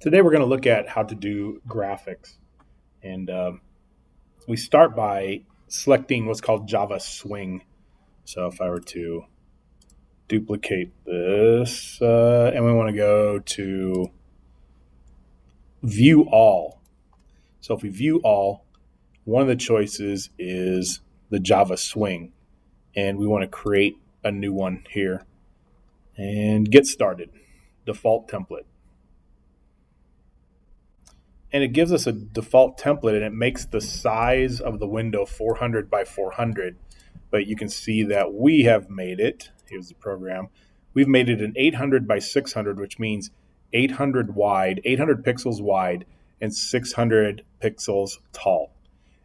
Today we're going to look at how to do graphics. And we start by selecting what's called Java Swing. So if I were to duplicate this and we want to go to View All. So if we view all, one of the choices is the Java Swing. And we want to create a new one here and get started. Default template. And it gives us a default template, and it makes the size of the window 400 by 400. But you can see that we have made it. Here's the program. We've made it an 800 by 600, which means 800 wide, 800 pixels wide, and 600 pixels tall.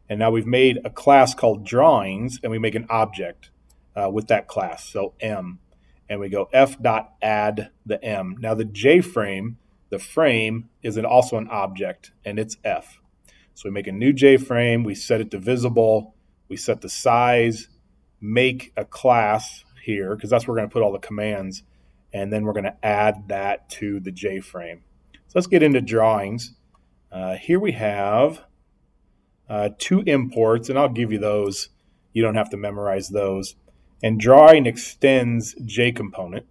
And now we've made a class called drawings, and we make an object with that class, so M. And we go f.add the M. Now the JFrame, the frame, is also an object, and it's F. So we make a new JFrame, we set it to visible, we set the size, make a class here, because that's where we're going to put all the commands, and then we're going to add that to the JFrame. So let's get into drawings. Here we have two imports, and I'll give you those. You don't have to memorize those. And drawing extends JComponent.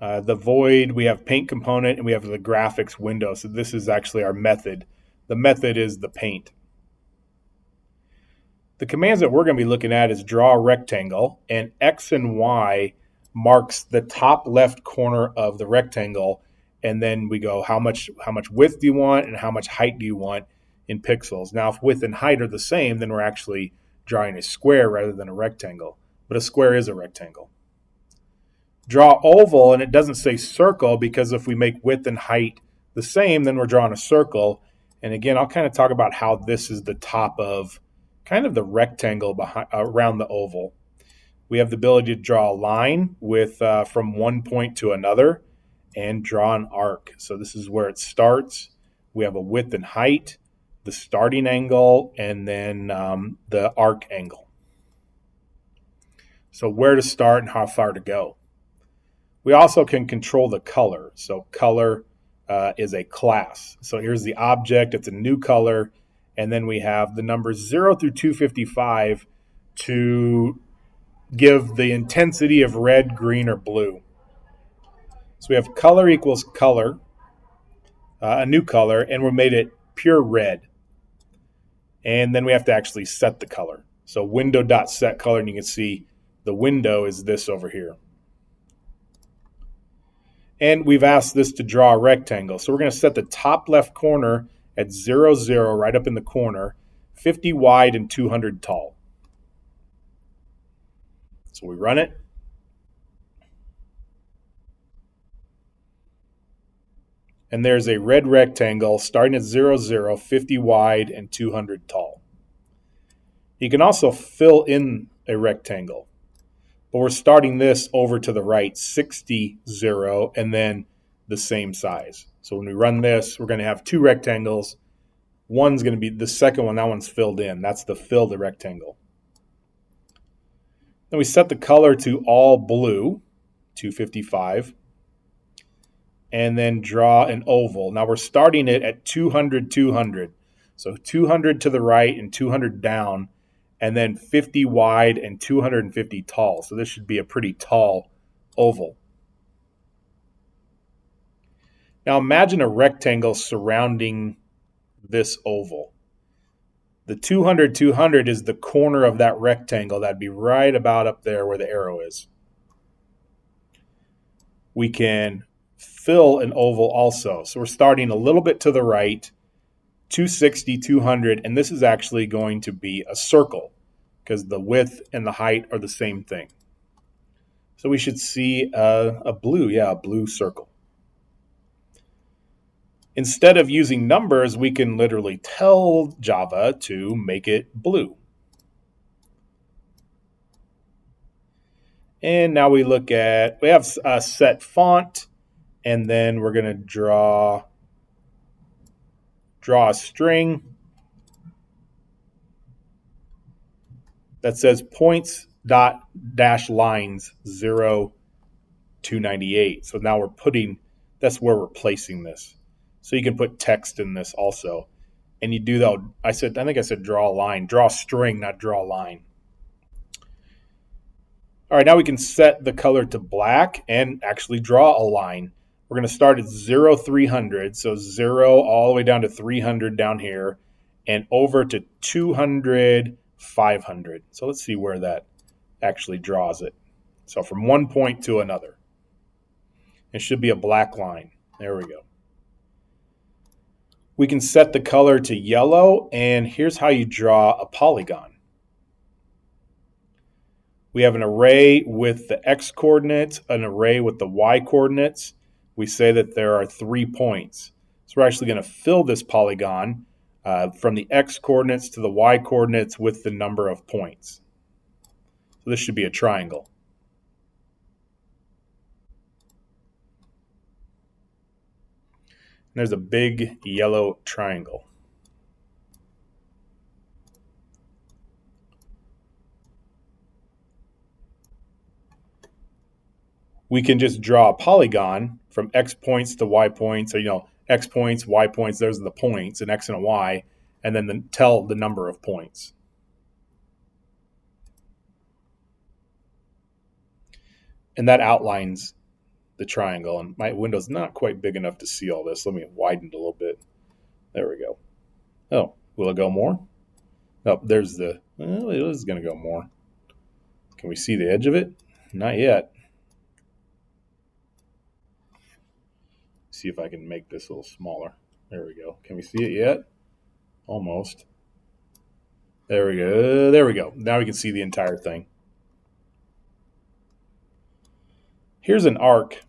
The void, we have paint component, and we have the graphics window. So this is actually our method. The method is the paint. The commands that we're going to be looking at is draw a rectangle, and X and Y marks the top left corner of the rectangle, and then we go how much width do you want and how much height do you want in pixels. Now if width and height are the same, then we're actually drawing a square rather than a rectangle, but a square is a rectangle. Draw oval, and it doesn't say circle, because if we make width and height the same, then we're drawing a circle. And again, I'll kind of talk about how this is the top of kind of the rectangle around the oval. We have the ability to draw a line with from one point to another and draw an arc. So this is where it starts. We have a width and height, the starting angle, and then the arc angle. So where to start and how far to go. We also can control the color. So color is a class. So here's the object. It's a new color. And then we have the numbers 0 through 255 to give the intensity of red, green, or blue. So we have color equals color, a new color, and we made it pure red. And then we have to actually set the color. So window.setColor, and you can see the window is this over here. And we've asked this to draw a rectangle. So we're going to set the top left corner at 0, 0, right up in the corner, 50 wide and 200 tall. So we run it. And there's a red rectangle starting at 0, 0, 50 wide and 200 tall. You can also fill in a rectangle. But we're starting this over to the right, 60, 0, and then the same size. So when we run this, we're going to have two rectangles. One's going to be the second one, that one's filled in. That's the fill the rectangle. Then we set the color to all blue, 255, and then draw an oval. Now we're starting it at 200, 200. So 200 to the right and 200 down, and then 50 wide and 250 tall. So this should be a pretty tall oval. Now imagine a rectangle surrounding this oval. The 200, 200 is the corner of that rectangle. That'd be right about up there where the arrow is. We can fill an oval also. So we're starting a little bit to the right, 260, 200, and this is actually going to be a circle because the width and the height are the same thing. So we should see a blue circle. Instead of using numbers, we can literally tell Java to make it blue. And now we have a set font, and then we're going to draw a string that says points dot dash lines 0 to 98. So now we're putting that's where we're placing this. So you can put text in this also. And you do that. I think I said draw a line. Draw a string, not draw a line. All right, now we can set the color to black and actually draw a line. We're going to start at 0, 300. So 0 all the way down to 300 down here and over to 200, 500. So let's see where that actually draws it. So from one point to another. It should be a black line. There we go. We can set the color to yellow, and here's how you draw a polygon. We have an array with the x coordinates, an array with the y coordinates. We say that there are 3 points. So we're actually going to fill this polygon from the x coordinates to the y coordinates with the number of points. So this should be a triangle. And there's a big yellow triangle. We can just draw a polygon from x points to y points. So, x points, y points, those are the points, an x and a y, and then tell the number of points. And that outlines the triangle. And my window's not quite big enough to see all this. Let me widen it a little bit. There we go. Oh, will it go more? Oh, there's it is going to go more. Can we see the edge of it? Not yet. See if I can make this a little smaller. There we go. Can we see it yet? Almost. There we go. There we go. Now we can see the entire thing. Here's an arc.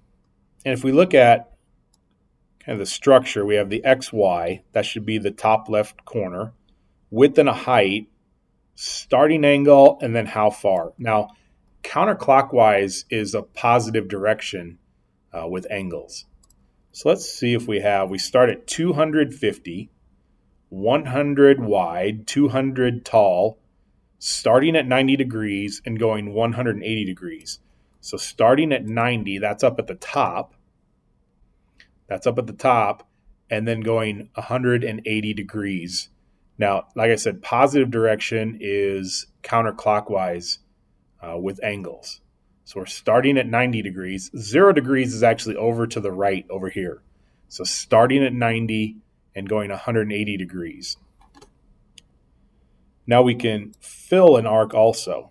And if we look at kind of the structure, we have the XY. That should be the top left corner. Width and a height. Starting angle, and then how far. Now, counterclockwise is a positive direction with angles. So let's see if we start at 250, 100 wide, 200 tall, starting at 90 degrees and going 180 degrees. So starting at 90, that's up at the top. That's up at the top, and then going 180 degrees. Now, like I said, positive direction is counterclockwise with angles. So we're starting at 90 degrees. 0 degrees is actually over to the right over here. So starting at 90 and going 180 degrees. Now we can fill an arc also.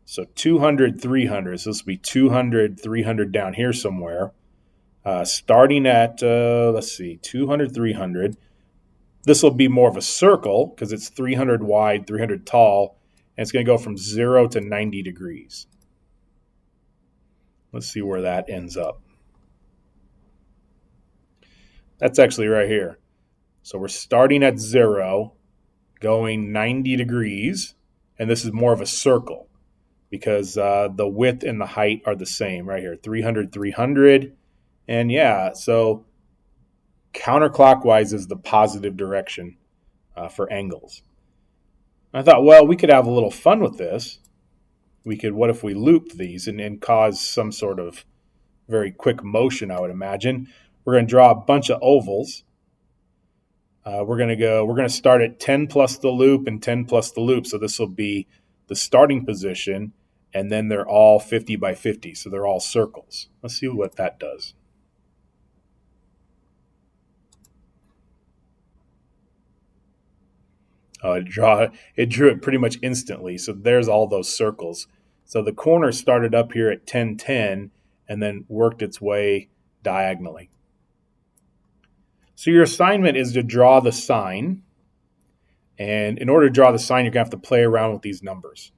So 200, 300. So this will be 200, 300 down here somewhere. Starting at, 200, 300. This will be more of a circle because it's 300 wide, 300 tall. And it's going to go from 0 to 90 degrees. Let's see where that ends up. That's actually right here. So we're starting at 0, going 90 degrees. And this is more of a circle because the width and the height are the same right here. 300, 300. And yeah, so counterclockwise is the positive direction for angles. I thought, well, we could have a little fun with this. What if we looped these and cause some sort of very quick motion, I would imagine. We're going to draw a bunch of ovals. We're going to start at 10 plus the loop and 10 plus the loop. So this will be the starting position, and then they're all 50 by 50. So they're all circles. Let's see what that does. It drew it pretty much instantly. So there's all those circles. So the corner started up here at 10, 10, and then worked its way diagonally. So your assignment is to draw the sign. And in order to draw the sign, you're going to have to play around with these numbers.